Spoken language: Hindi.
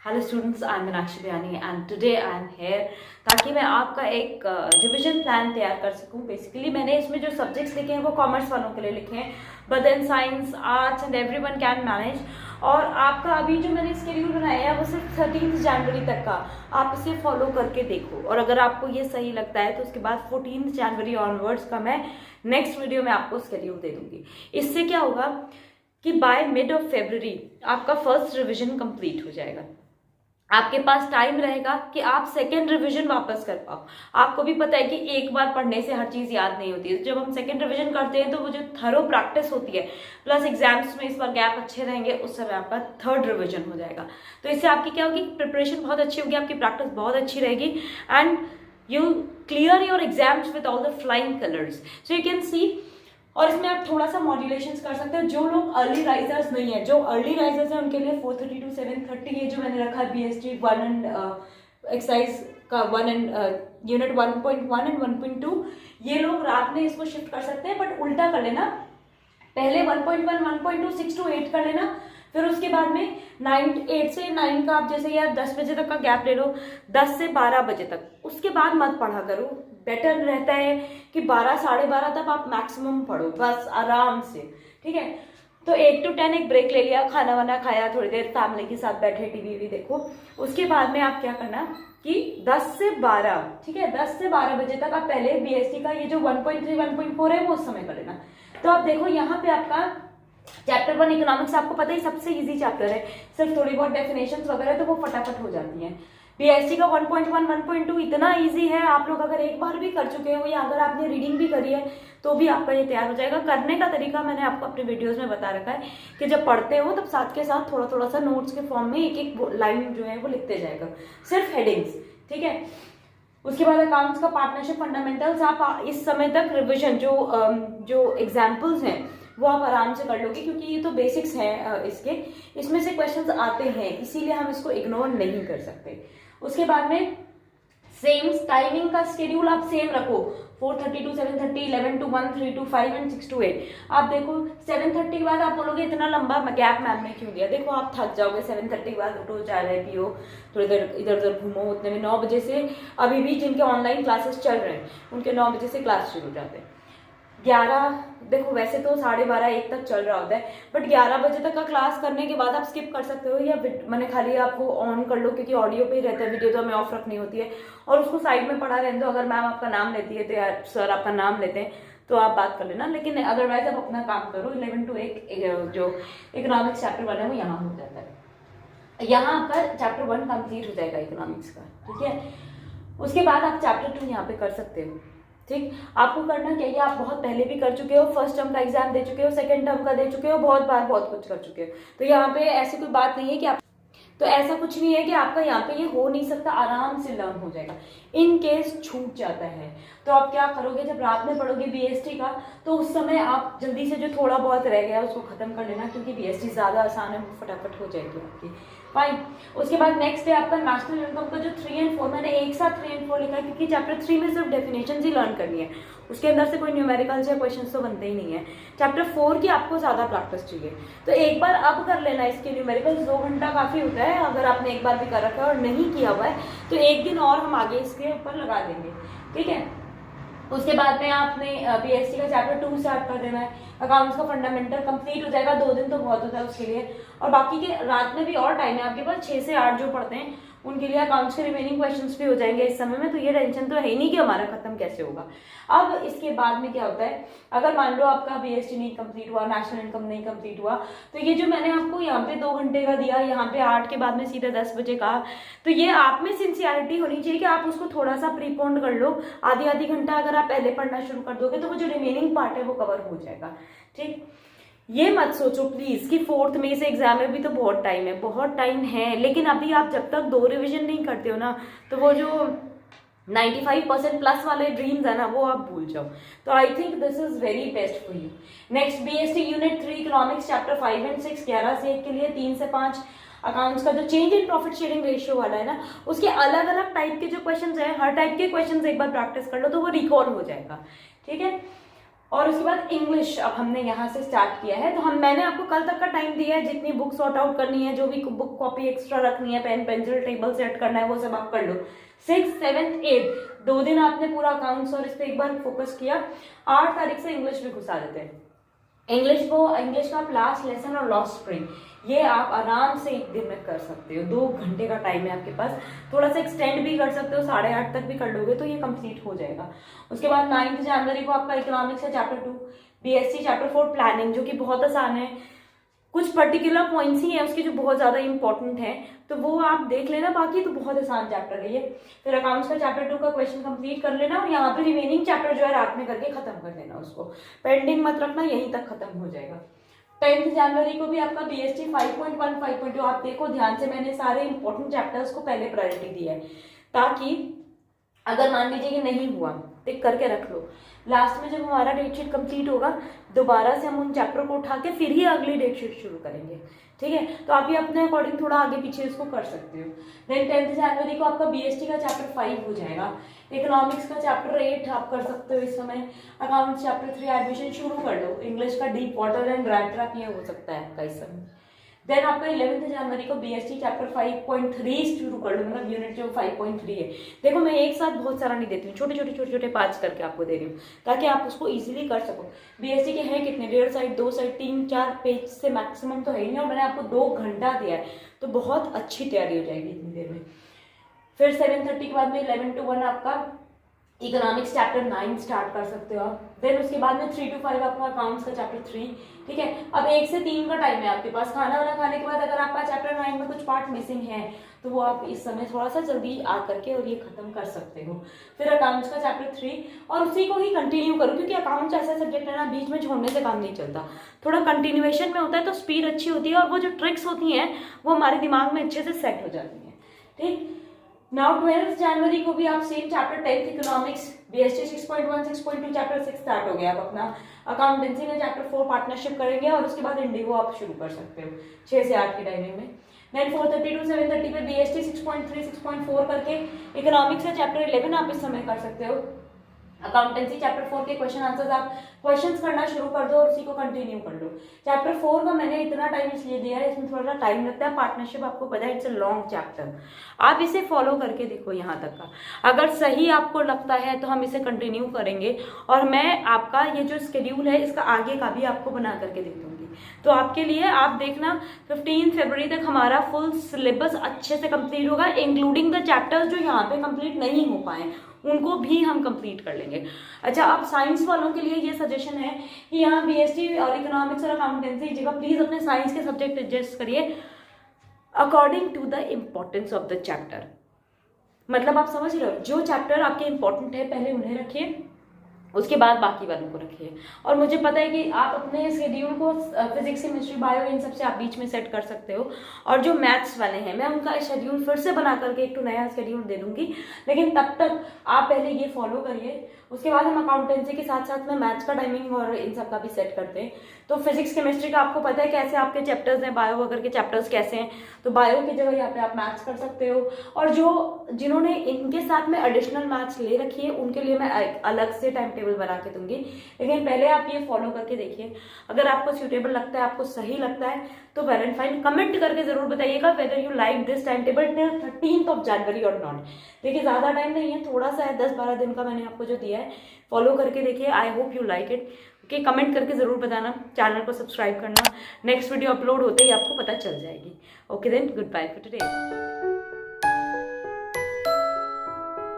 Hello students, I am Meenakshi Biyani and today I am here ताकि मैं आपका एक रिवीजन प्लान तैयार कर सकूं। बेसिकली मैंने इसमें जो सब्जेक्ट्स लिखे हैं वो कॉमर्स वालों के लिए लिखे हैं, but then science, arts and everyone can manage. और आपका अभी जो मैंने स्केड्यूल बनाया है वो सिर्फ 13 जनवरी तक का, आप इसे फॉलो करके देखो। और अगर आपको ये सही लगता है तो उसके बाद 14 जनवरी ऑनवर्ड्स का मैं नेक्स्ट वीडियो में आपको स्केड्यूल दे दूंगी। इससे क्या होगा कि बाय मिड ऑफ फरवरी आपका फर्स्ट रिवीजन कंप्लीट हो जाएगा। आपके पास टाइम रहेगा कि आप सेकेंड रिवीजन वापस कर पाओ। आपको भी पता है कि एक बार पढ़ने से हर चीज़ याद नहीं होती है। जब हम सेकेंड रिवीजन करते हैं तो वो जो थरो प्रैक्टिस होती है, प्लस एग्जाम्स में इस बार गैप अच्छे रहेंगे, उस समय आपका थर्ड रिवीजन हो जाएगा। तो इससे आपकी क्या होगी, प्रिपरेशन बहुत अच्छी होगी, आपकी प्रैक्टिस बहुत अच्छी रहेगी and you clear your exams with all the flying colours. So you can see. और इसमें आप थोड़ा सा मॉड्यूलेशंस कर सकते हो। जो लोग अर्ली राइजर्स नहीं है, जो अर्ली राइजर्स हैं उनके लिए 4:30 to 7:30 ये जो मैंने रखा है BST 1 एंड एक्सरसाइज का 1 एंड यूनिट 1.1 एंड 1.2, ये लोग रात में इसको शिफ्ट कर सकते हैं। बट उल्टा कर लेना, पहले 1.1 1.2 6 to 8 कर लेना, फिर उसके बाद में 8 से 9 का आप जैसे यार 10 बजे तक का गैप ले लो, 10 से 12 बजे तक। उसके बाद मत पढ़ा करो। बेटर रहता है कि 12 साढ़े 12 तक आप मैक्सिमम पढ़ो, बस आराम से, ठीक है। तो 8 to 10 एक ब्रेक ले लिया, खाना वाना खाया, थोड़ी देर फैमिली के साथ बैठे टीवी भी देखो। उसके बाद में आप क्या करना कि 10 से 12, ठीक है, 10 से 12 बजे तक आप पहले BST का ये जो 1.3 1.4 है वो उस समय कर लेना। तो आप देखो यहाँ पे आपका चैप्टर 1 इकोनॉमिक्स आपको पता ही सबसे इजी चैप्टर है, सिर्फ थोड़ी बहुत डेफिनेशंस वगैरह तो वो फटाफट हो जाती हैं। BST का 1.1 1.2 इतना इजी है, आप लोग अगर एक बार भी कर चुके हो या अगर आपने रीडिंग भी करी है तो भी आपका ये तैयार हो जाएगा। करने का तरीका मैंने आपको अपने वीडियोस में बता रखा है कि जब पढ़ते हो तब साथ के साथ थोड़ा थोड़ा सा नोट्स के फॉर्म में एक एक लाइन जो है वो लिखते जाएगा, सिर्फ हेडिंग्स, ठीक है। उसके बाद अकाउंट्स का पार्टनरशिप फंडामेंटल्स आप इस समय तक रिविजन जो एग्जाम्पल्स हैं वो आप आराम से कर लोगे, क्योंकि ये तो बेसिक्स हैं इसमें से क्वेश्चंस आते हैं, इसीलिए हम इसको इग्नोर नहीं कर सकते। उसके बाद में सेम टाइमिंग का स्केड्यूल आप सेम रखो, 4:30 to 7:30, 11 to 1, 3 to 5 and 6 to 8। आप देखो 7:30 के बाद आप बोलोगे इतना लंबा गैप मैम ने क्यों दिया, देखो आप थक जाओगे। 7:30 के बाद उठो, चाय वाय पियो, थोड़ी देर इधर उधर घूमो। उतने में 9 बजे से अभी भी जिनके ऑनलाइन क्लासेस चल रहे हैं उनके 9 बजे से क्लास शुरू हो जाते हैं। 11, देखो वैसे तो 12:30 1 तक चल रहा होता है, बट 11 बजे तक का क्लास करने के बाद आप स्किप कर सकते हो या मैंने खाली आपको ऑन कर लो, क्योंकि ऑडियो पे ही रहता है, वीडियो तो हमें ऑफ रखनी होती है। और उसको साइड में पढ़ा रहने दो। अगर मैम आपका नाम लेती है तो यार सर आपका नाम लेते हैं तो आप बात कर लेना, लेकिन अदरवाइज आप अपना काम करो। 11 to 1 जो इकोनॉमिक्स चैप्टर 1 है वो यहाँ हो जाता है। यहाँ आपका चैप्टर 1 कंप्लीट हो जाएगा इकोनॉमिक्स का, ठीक है। उसके बाद आप चैप्टर 2 यहाँ पे कर सकते हो, ठीक। आपको करना क्या है, आप बहुत पहले भी कर चुके हो, फर्स्ट टर्म का एग्जाम दे चुके हो, सेकंड टर्म का दे चुके हो, बहुत बार बहुत कुछ कर चुके हो। तो यहाँ पे ऐसी कोई बात नहीं है कि आप, तो ऐसा कुछ नहीं है कि आपका यहाँ पे ये हो नहीं सकता, आराम से लर्न हो जाएगा। इन केस छूट जाता है तो आप क्या करोगे, जब रात में पढ़ोगे BST का तो उस समय आप जल्दी से जो थोड़ा बहुत रह गया उसको खत्म कर लेना, क्योंकि BST ज्यादा आसान है, वो फटाफट हो जाएगी आपकी, फाइन। उसके बाद नेक्स्ट है आपका नेशनल इनकम का जो 3 and 4, मैंने एक साथ 3 and 4 लिखा है क्योंकि चैप्टर 3 में सिर्फ डेफिनेशन ही लर्न करनी है, उसके अंदर से कोई न्यूमेरिकल्स या क्वेश्चंस तो बनते ही नहीं है। चैप्टर 4 की आपको ज्यादा प्रैक्टिस चाहिए, तो एक बार अब कर लेना इसके न्यूमेरिकल्स, 2 घंटा काफी होता है। अगर आपने एक बार भी कर रखा है और नहीं किया हुआ है तो एक दिन और हम आगे इसके ऊपर लगा देंगे, ठीक है। उसके बाद में आपने BST का चैप्टर 2 स्टार्ट कर देना है। अकाउंट्स का फंडामेंटल कंप्लीट हो जाएगा, 2 दिन तो बहुत होता है उसके लिए। और बाकी के रात में भी और टाइम है आपके पास, 6 से 8 जो पढ़ते हैं उनके लिए अकाउंट्स के रिमेनिंग क्वेश्चंस भी हो जाएंगे इस समय में, तो ये टेंशन तो है ही नहीं कि हमारा खत्म कैसे होगा। अब इसके बाद में क्या होता है, अगर मान लो आपका BST नहीं कंप्लीट हुआ, नेशनल इनकम नहीं कंप्लीट हुआ, तो ये जो मैंने आपको यहाँ पे 2 घंटे का दिया, यहाँ पे 8 के बाद में सीधे 10 बजे का, तो ये आप में सिंसियरिटी होनी चाहिए कि आप उसको थोड़ा सा प्रीपोन्ड कर लो। आधी घंटा अगर आप पहले पढ़ना शुरू कर दोगे तो वो जो रिमेनिंग पार्ट है वो कवर हो जाएगा, ठीक। ये मत सोचो प्लीज कि 4 मई से एग्जाम है, भी तो बहुत टाइम है, बहुत टाइम है, लेकिन अभी आप जब तक 2 रिवीजन नहीं करते हो ना तो वो जो 95% प्लस वाले ड्रीम्स है ना वो आप भूल जाओ। तो I think this is very best for you. Next BST unit 3 economics chapter 5 and 6 11 से 1 के लिए, 3 से 5 अकाउंट्स का जो change in profit sharing ratio वाला है ना, उसके अलग अलग टाइप के जो क्वेश्चंस हैं, हर टाइप के क्वेश्चंस एक बार प्रैक्टिस कर लो तो वो रिकॉल हो जाएगा, ठीक है। और उसके बाद इंग्लिश अब हमने यहाँ से स्टार्ट किया है। तो मैंने आपको कल तक का टाइम दिया है, जितनी बुक सॉर्ट आउट करनी है, जो भी बुक कॉपी एक्स्ट्रा रखनी है, पेन पेंसिल टेबल सेट करना है, वो सब आप कर लो। 6, 7, 8 2 दिन आपने पूरा अकाउंट्स और इस पर एक बार फोकस किया। 8 तारीख से इंग्लिश भी घुसा देते हैं। इंग्लिश का आप लास्ट लेसन और लास्ट स्प्रिंग, ये आप आराम से एक दिन में कर सकते हो। 2 घंटे का टाइम है आपके पास, थोड़ा सा एक्सटेंड भी कर सकते हो, 8:30 तक भी कर लोगे तो ये कंप्लीट हो जाएगा। उसके बाद 9 जनवरी को आपका इकोनॉमिक्स है चैप्टर 2, बीएससी चैप्टर 4 प्लानिंग, जो कि बहुत आसान है। कुछ पर्टिकुलर पॉइंट्स ही है उसके जो बहुत ज्यादा इंपॉर्टेंट है, तो वो आप देख लेना, बाकी तो बहुत आसान चैप्टर है ये। फिर अकाउंट्स का चैप्टर 2 का क्वेश्चन कंप्लीट कर लेना, और यहाँ पे रिमेनिंग चैप्टर जो है रात में करके खत्म कर देना, उसको पेंडिंग मत रखना, यहीं तक खत्म हो जाएगा। 10 जनवरी को भी आपका बीएसटी 5.1, 5.2 आप देखो ध्यान से, मैंने सारे इंपॉर्टेंट चैप्टर्स को पहले प्रायोरिटी दी है, ताकि अगर मान लीजिए कि नहीं हुआ, टिक करके रख लो। लास्ट में जब हमारा डेट शीट कंप्लीट होगा, दोबारा से हम उन चैप्टर को उठा के फिर ही अगली डेट शीट शुरू करेंगे, ठीक है। तो आप ये अपने अकॉर्डिंग थोड़ा आगे पीछे इसको कर सकते हो। देन 10 जनवरी को आपका बीएसटी का चैप्टर 5 हो जाएगा। इकोनॉमिक्स का चैप्टर 8 आप कर सकते हो इस समय। अकाउंट्स चैप्टर 3 एडमिशन शुरू कर लो। इंग्लिश का deep water and dry trap ये हो सकता है आपका इस समय। देन आपका 11 जनवरी को बीएसटी चैप्टर 5.3 शुरू कर लो, मतलब यूनिट जो 5.3 है। देखो मैं एक साथ बहुत सारा नहीं देती हूँ, छोटे छोटे पार्ट्स करके आपको दे रही हूँ, ताकि आप उसको इजीली कर सको। बीएसटी के हैं कितने, 1.5 साइड 2 साइड 3-4 पेज से मैक्सिमम तो है ही नहीं, और मैंने आपको 2 घंटा दिया है, तो बहुत अच्छी तैयारी हो जाएगी इतनी देर में। फिर 7:30 के बाद में 11 to 1 आपका इकोनॉमिक्स चैप्टर 9 स्टार्ट कर सकते हो आप। देन उसके बाद में 3 to 5 आपका अकाउंट्स का चैप्टर 3, ठीक है। अब 1 से 3 का टाइम है आपके पास। खाना वाना खाने के बाद अगर आपका चैप्टर 9 में कुछ पार्ट मिसिंग है, तो वो आप इस समय थोड़ा सा जल्दी आ करके और ये खत्म कर सकते हो। फिर अकाउंट्स का चैप्टर 3, और उसी को ही कंटिन्यू करो, क्योंकि अकाउंट्स ऐसा सब्जेक्ट है ना, बीच में छोड़ने से काम नहीं चलता, थोड़ा कंटिन्यूएशन में होता है तो स्पीड अच्छी होती है, और वो जो ट्रिक्स होती हैं वो हमारे दिमाग में अच्छे से सेट हो जाती हैं, ठीक। नाउ 12 जनवरी को भी आप same chapter 10 economics BST 6.1, 6.2 chapter 6 start हो गया। आप अपना अकाउंटेंसी में चैप्टर 4 पार्टनरशिप करेंगे, और उसके बाद इंडिगो आप शुरू कर सकते हो 6 से 8 की टाइमिंग में। देन 4:30 to 7:30 पे बीएसटी 6.3, 6.4 करके इकोनॉमिक्स का चैप्टर 11 आप इस समय कर सकते हो। अकाउंटेंसी चैप्टर 4 के क्वेश्चन आंसर्स आप क्वेश्चंस करना शुरू कर दो और उसी को कंटिन्यू कर लो। चैप्टर 4 का मैंने इतना टाइम इसलिए दिया है, इसमें थोड़ा टाइम लगता है। पार्टनरशिप आपको पता है इट्स अ लॉन्ग चैप्टर, आप इसे फॉलो करके देखो यहाँ तक का। अगर सही आपको लगता है तो हम इसे कंटिन्यू करेंगे, और मैं आपका ये जो स्केड्यूल है इसका आगे का भी आपको बना करके दे दूंगी। तो आपके लिए आप देखना 15 फरवरी तक हमारा फुल सिलेबस अच्छे से कंप्लीट होगा, इंक्लूडिंग द चैप्टर्स जो यहाँ पे कंप्लीट नहीं हो पाए उनको भी हम कंप्लीट कर लेंगे। अच्छा, अब साइंस वालों के लिए ये सजेशन है कि यहाँ बीएसटी और इकोनॉमिक्स और अकाउंटेंसी जगह प्लीज अपने साइंस के सब्जेक्ट एडजस्ट करिए according to the importance of the chapter. मतलब आप समझ रहे हो, जो चैप्टर आपके इंपॉर्टेंट है पहले उन्हें रखिए, उसके बाद बाकी वालों को रखिए। और मुझे पता है कि आप अपने शेड्यूल को फिजिक्स, केमिस्ट्री, बायो इन सब से आप बीच में सेट कर सकते हो। और जो मैथ्स वाले हैं मैं उनका शेड्यूल फिर से बना करके एक तो नया शेड्यूल दे दूंगी, लेकिन तब तक आप पहले ये फॉलो करिए। उसके बाद हम अकाउंटेंसी के साथ साथ में मैथ्स का टाइमिंग और इन सब का भी सेट करते हैं। तो फिजिक्स केमिस्ट्री का आपको पता है कैसे आपके चैप्टर्स हैं, बायो वगैरह के चैप्टर्स कैसे हैं, तो बायो की जगह यहाँ पे आप मैथ्स कर सकते हो। और जिन्होंने इनके साथ में एडिशनल मैथ्स ले रखी है उनके लिए मैं अलग से टाइम टेबल बना के दूंगी, लेकिन पहले आप ये फॉलो करके देखिए। अगर आपको सूटेबल लगता है, आपको सही लगता है, तो वेल एंड फाइन। कमेंट करके जरूर बताइएगा whether you like this time table till 13 जनवरी और नॉट। देखिए ज्यादा टाइम नहीं है, थोड़ा सा है, 10-12 दिन का मैंने आपको जो दिया है, फॉलो करके देखिए। I hope you like it. Okay, comment करके जरूर बताना, चैनल को सब्सक्राइब करना, नेक्स्ट वीडियो अपलोड होते ही आपको पता चल जाएगी। Okay then, good bye for today.